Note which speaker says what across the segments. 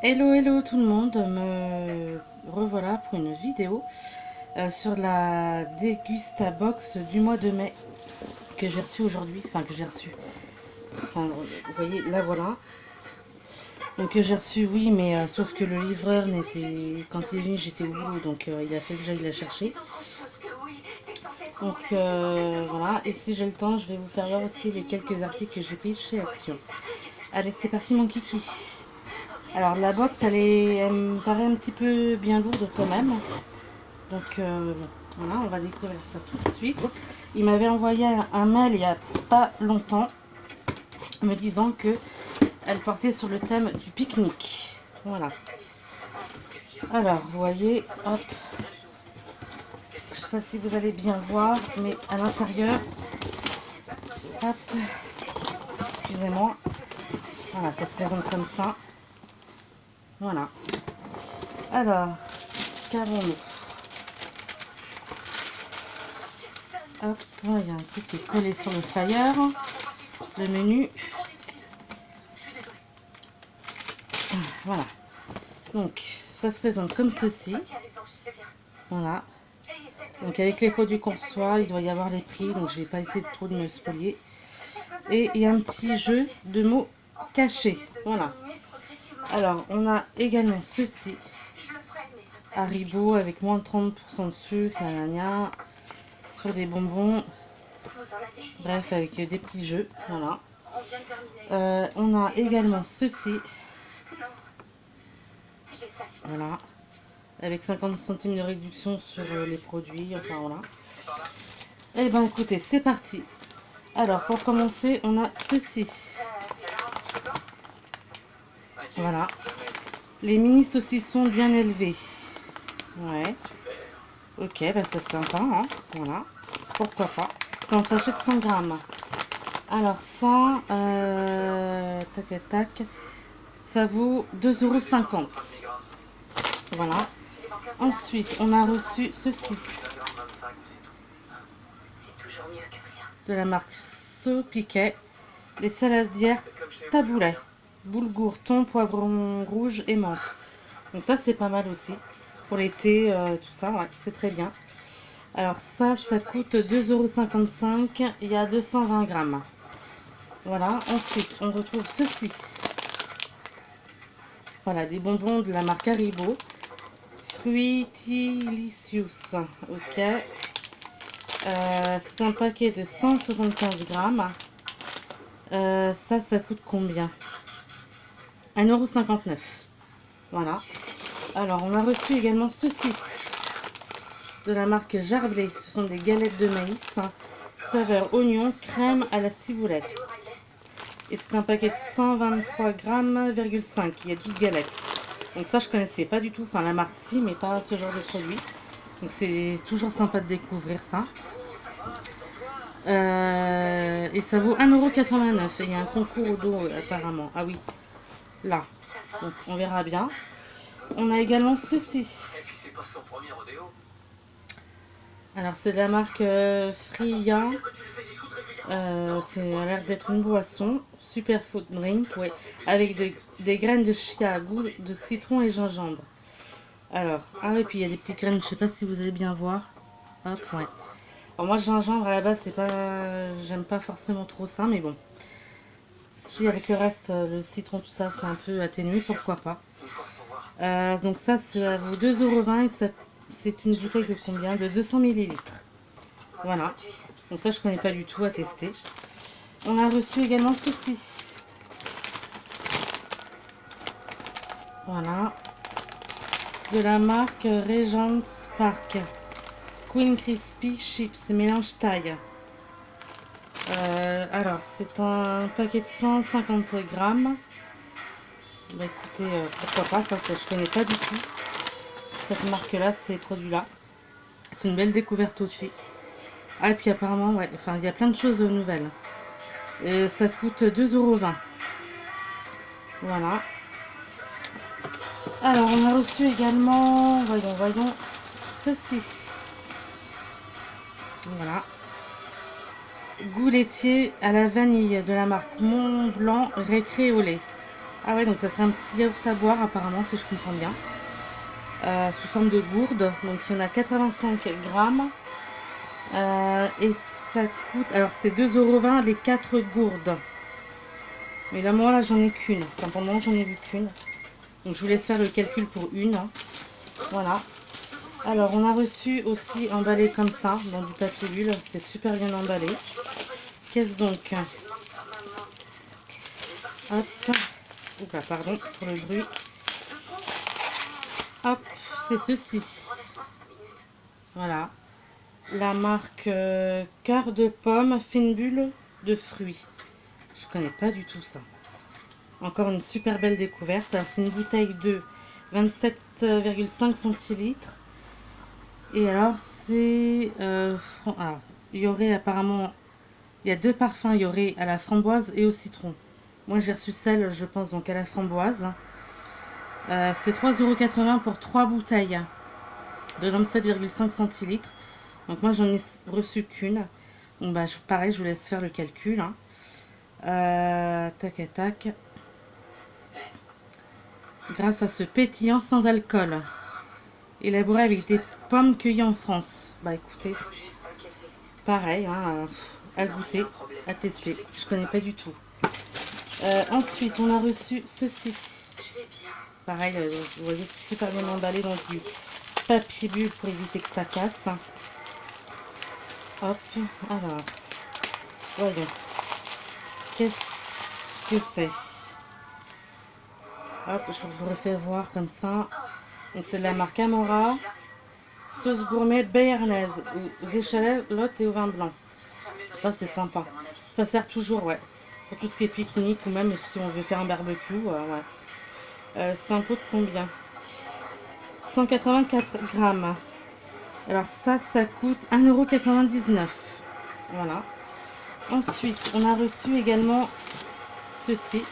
Speaker 1: Hello hello tout le monde, me revoilà pour une vidéo sur la Dégusta Box du mois de mai que j'ai reçu aujourd'hui, enfin que j'ai reçu, enfin vous voyez là voilà, donc j'ai reçu oui mais sauf que le livreur n'était, quand il est venu j'étais au boulot donc il a fait que j'aille la chercher, donc voilà, et si j'ai le temps je vais vous faire voir aussi les quelques articles que j'ai pris chez Action. Allez c'est parti mon kiki. Alors la box elle me paraît un petit peu bien lourde quand même. Donc bon, voilà, on va découvrir ça tout de suite. Il m'avait envoyé un mail il n'y a pas longtemps me disant que elle portait sur le thème du pique-nique. Voilà. Alors, vous voyez, hop, je sais pas si vous allez bien voir, mais à l'intérieur, hop, excusez-moi, voilà, ça se présente comme ça. Voilà. Alors, qu'avons-nous? Hop, il y a un truc qui est collé sur le flyer, le menu. Voilà. Donc, ça se présente comme ceci. Voilà. Donc, avec les produits qu'on reçoit, il doit y avoir les prix. Donc, je vais pas essayer de trop de me spolier. Et il y a un petit jeu de mots cachés. Voilà. Alors, on a également ceci. Haribo avec moins de 30% de sucre, gna, sur des bonbons. Bref, avec des petits jeux. Voilà. On a également ceci. Voilà. Avec 50 centimes de réduction sur les produits. Enfin, voilà. Et ben écoutez, c'est parti. Alors, pour commencer, on a ceci. Voilà. Les mini saucissons bien élevés. Ouais. Ok, bah c'est sympa, hein. Voilà. Pourquoi pas. C'est un sachet de 100 grammes. Alors ça, tac tac, ça vaut 2,50 €. Voilà. Ensuite, on a reçu ceci. De la marque Sopiquet. Les saladières taboulet. Boulgour, thon, poivron rouge et menthe. Donc ça, c'est pas mal aussi. Pour l'été, tout ça, ouais, c'est très bien. Alors ça coûte 2,55 €. Il y a 220 grammes. Voilà. Ensuite, on retrouve ceci. Voilà, des bonbons de la marque Haribo. Fruitilicious. Ok. C'est un paquet de 175 grammes. Ça coûte combien? 1,59 €. Voilà. Alors, on a reçu également ceci. De la marque Jarblé. Ce sont des galettes de maïs. Saveur oignon, crème à la ciboulette. Et c'est un paquet de 123 grammes, 5. Il y a 12 galettes. Donc ça, je connaissais pas du tout. Enfin, la marque si, mais pas ce genre de produit. Donc c'est toujours sympa de découvrir ça. Et ça vaut 1,89 €. Et il y a un concours au dos apparemment. Ah oui, là. Donc on verra bien. On a également ceci. Alors c'est de la marque Fria. Ça a l'air d'être une boisson. Superfood drink, ouais. Avec des graines de chia à goût de citron et gingembre. Alors, ah et puis il y a des petites graines, je sais pas si vous allez bien voir. Hop, ouais. Alors moi, le gingembre à la base, c'est pas, j'aime pas forcément trop ça, mais bon. Si avec le reste, le citron, tout ça, c'est un peu atténué, pourquoi pas. Donc ça vaut 2,20 € et c'est une bouteille de combien? De 200 millilitres. Voilà. Donc ça, je connais pas du tout à tester. On a reçu également ceci. Voilà. De la marque Regent's Park. Queen Crispy Chips, mélange taille. Alors, c'est un paquet de 150 grammes. Bah écoutez, pourquoi pas, ça je connais pas du tout. Cette marque-là, ces produits-là. C'est une belle découverte aussi. Ah, et puis apparemment, ouais, enfin, il y a plein de choses nouvelles. Ça coûte 2,20 €. Voilà. Alors, on a reçu également, voyons, ceci. Voilà. Goût laitier à la vanille de la marque Mont Blanc Récré au lait. Ah ouais, donc ça serait un petit yaourt à boire apparemment, si je comprends bien. Sous forme de gourde. Donc il y en a 85 grammes. Et ça coûte... Alors c'est 2,20 € les 4 gourdes. Mais là, moi, là, j'en ai qu'une. Enfin, pour le moment, j'en ai vu qu'une. Donc je vous laisse faire le calcul pour une. Voilà. Alors on a reçu aussi emballé comme ça, dans du papier bulle. C'est super bien emballé. Qu'est-ce donc? Hop. Oups, pardon pour le bruit. Hop, c'est ceci. Voilà. La marque Cœur de pomme, fine bulle de fruits. Je connais pas du tout ça. Encore une super belle découverte. Alors c'est une bouteille de 27,5 centilitres. Et alors c'est... alors, il y aurait apparemment... Il y a deux parfums. Il y aurait à la framboise et au citron. Moi j'ai reçu celle, je pense, donc à la framboise. C'est 3,80 € pour 3 bouteilles de 27,5 centilitres. Donc moi j'en ai reçu qu'une. Donc bah, pareil, je vous laisse faire le calcul. Hein. Tac et tac. Grâce à ce pétillant sans alcool. Élaboré avec des pommes cueillies en France. Bah écoutez, pareil, hein, à goûter, à tester. Je connais pas du tout. Ensuite, on a reçu ceci. Pareil, vous voyez, c'est super bien emballé dans du papier bulle pour éviter que ça casse. Hop, alors, voyons. Qu'est-ce que c'est? Hop, je vous refais voir comme ça. Donc c'est de la marque Amora. Sauce gourmet béarnaise aux échalotes et au vin blanc. Ça c'est sympa. Ça sert toujours, ouais. Pour tout ce qui est pique-nique ou même si on veut faire un barbecue, ouais. C'est un pot de combien? 184 grammes. Alors ça coûte 1,99 €. Voilà. Ensuite, on a reçu également ceci.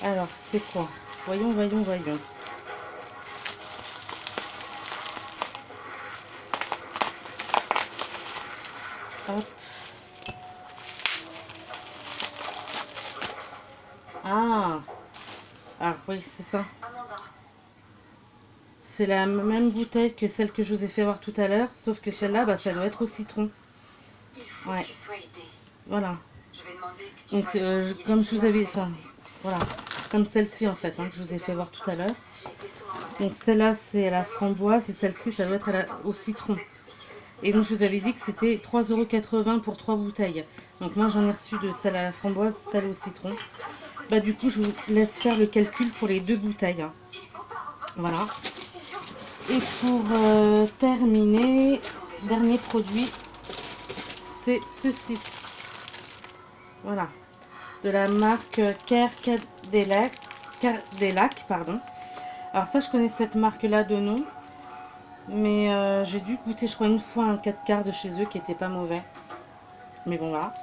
Speaker 1: Alors, c'est quoi? Voyons. Hop. Ah, oui, c'est ça. C'est la même bouteille que celle que je vous ai fait voir tout à l'heure, sauf que celle-là, bah, ça doit être au citron. Ouais. Voilà. Donc, comme je vous avais... Enfin, voilà. Comme celle-ci, en fait, hein, que je vous ai fait voir tout à l'heure. Donc, celle-là, c'est la framboise et celle-ci, ça doit être au citron. Et donc, je vous avais dit que c'était 3,80 € pour 3 bouteilles. Donc, moi, j'en ai reçu de celle à la framboise, celle au citron. Bah, du coup, je vous laisse faire le calcul pour les deux bouteilles. Hein. Voilà. Et pour terminer, dernier produit, c'est ceci. Voilà. De la marque Cardelac, pardon. Alors ça, je connais cette marque-là de nom. Mais j'ai dû goûter, je crois, une fois un 4 quarts de chez eux qui était pas mauvais. Mais bon, voilà.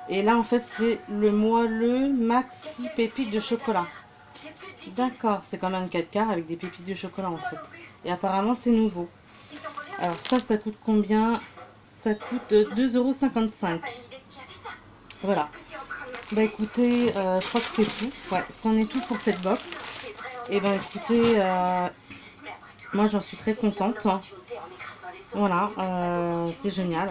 Speaker 1: Et là, en fait, c'est le moelleux maxi pépites de chocolat. D'accord, c'est quand même 4 quarts avec des pépites de chocolat, en fait. Et apparemment, c'est nouveau. Alors ça coûte combien? Ça coûte 2,55 €. Voilà. Bah écoutez, je crois que c'est tout. Ouais, c'en est tout pour cette box. Et ben écoutez, moi j'en suis très contente. Voilà, c'est génial.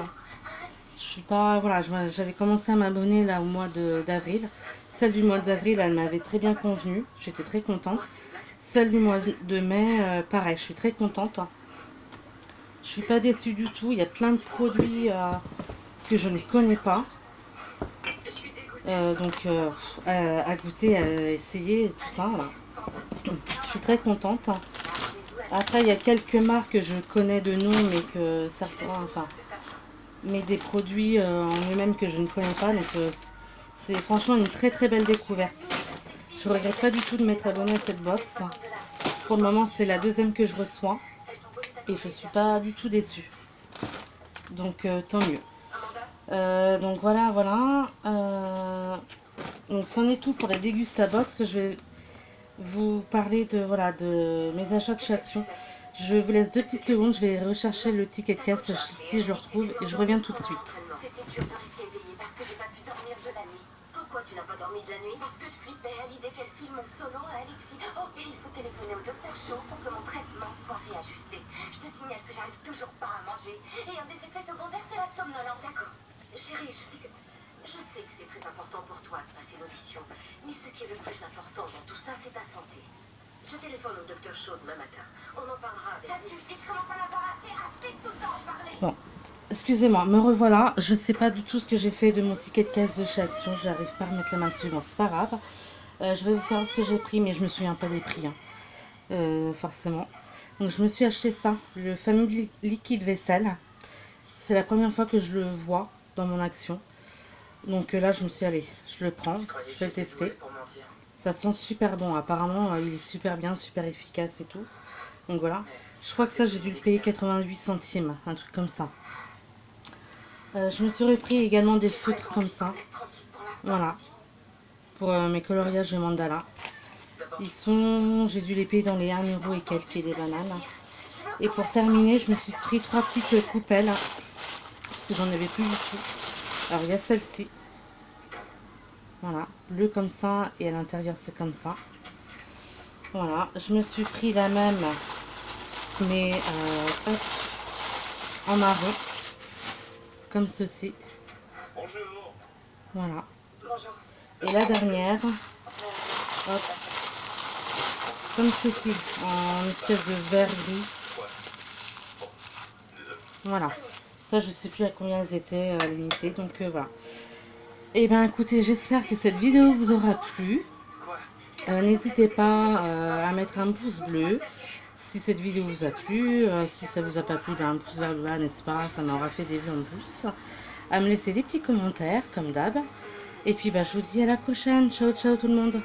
Speaker 1: Je suis pas, voilà, j'avais commencé à m'abonner là au mois d'avril. Celle du mois d'avril, elle m'avait très bien convenu. J'étais très contente. Celle du mois de mai, pareil, je suis très contente. Je suis pas déçue du tout. Il y a plein de produits que je ne connais pas. Donc à goûter, à essayer, tout ça. Voilà. Je suis très contente. Après, il y a quelques marques que je connais de nom, mais que certains, enfin, mais des produits en eux-mêmes que je ne connais pas. Donc c'est franchement une très très belle découverte. Je ne regrette pas du tout de m'être abonnée à cette box. Pour le moment, c'est la deuxième que je reçois. Et je ne suis pas du tout déçue. Donc tant mieux. Donc voilà. Donc c'en est tout pour la Dégustabox. Je vais vous parler de mes achats de chez Action. Je vous laisse 2 petites secondes. Je vais rechercher le ticket de caisse si je le retrouve. Et je reviens tout de suite.
Speaker 2: Pourquoi tu n'as pas dormi de la nuit? Parce que je flippais à l'idée qu'elle filme mon solo à Alexis. Oh, et il faut téléphoner au docteur Shaw pour que mon traitement soit réajusté. Je te signale que j'arrive toujours pas à manger. Et un des effets secondaires, c'est la somnolence. D'accord. Chérie, je sais que c'est très important pour toi de passer l'audition. Mais ce qui est le plus important dans tout ça, c'est ta santé. Je téléphone au docteur Shaw demain matin. On en parlera avec lui. Ça suffit, je commence à l'avoir assez de tout ça en parler.
Speaker 1: Bon, excusez-moi, me revoilà. Je sais pas du tout ce que j'ai fait de mon ticket de caisse de chez Action. J'arrive pas à remettre la main dessus. Bon, c'est pas grave. Je vais vous faire ce que j'ai pris, mais je me souviens pas des prix, hein. Forcément. Donc je me suis acheté ça, le fameux liquide vaisselle. C'est la première fois que je le vois dans mon Action. Donc là, je me suis allée, je le prends, je vais le tester. Ça sent super bon. Apparemment, il est super bien, super efficace et tout. Donc voilà. Je crois que ça, j'ai dû le payer 88 centimes, un truc comme ça. Je me suis repris également des feutres comme ça. Voilà. Pour mes coloriages de mandala. Ils sont, j'ai dû les payer dans les 1 € et quelques et des bananes. Et pour terminer, je me suis pris 3 petites coupelles. Parce que j'en avais plus du tout. Alors il y a celle-ci. Voilà, bleu comme ça et à l'intérieur c'est comme ça. Voilà, je me suis pris la même, mais hop, en marron, comme ceci.
Speaker 2: Bonjour.
Speaker 1: Voilà.
Speaker 2: Bonjour.
Speaker 1: Et la dernière, hop, comme ceci, en espèce de vert gris. Voilà. Ça, je sais plus à combien elles étaient limitées, donc voilà. Et bien écoutez, j'espère que cette vidéo vous aura plu. N'hésitez pas à mettre un pouce bleu si cette vidéo vous a plu. Si ça vous a pas plu, un pouce vers le bas, n'est-ce pas? Ça m'aura fait des vues en plus. À me laisser des petits commentaires, comme d'hab. Et puis je vous dis à la prochaine. Ciao, ciao tout le monde.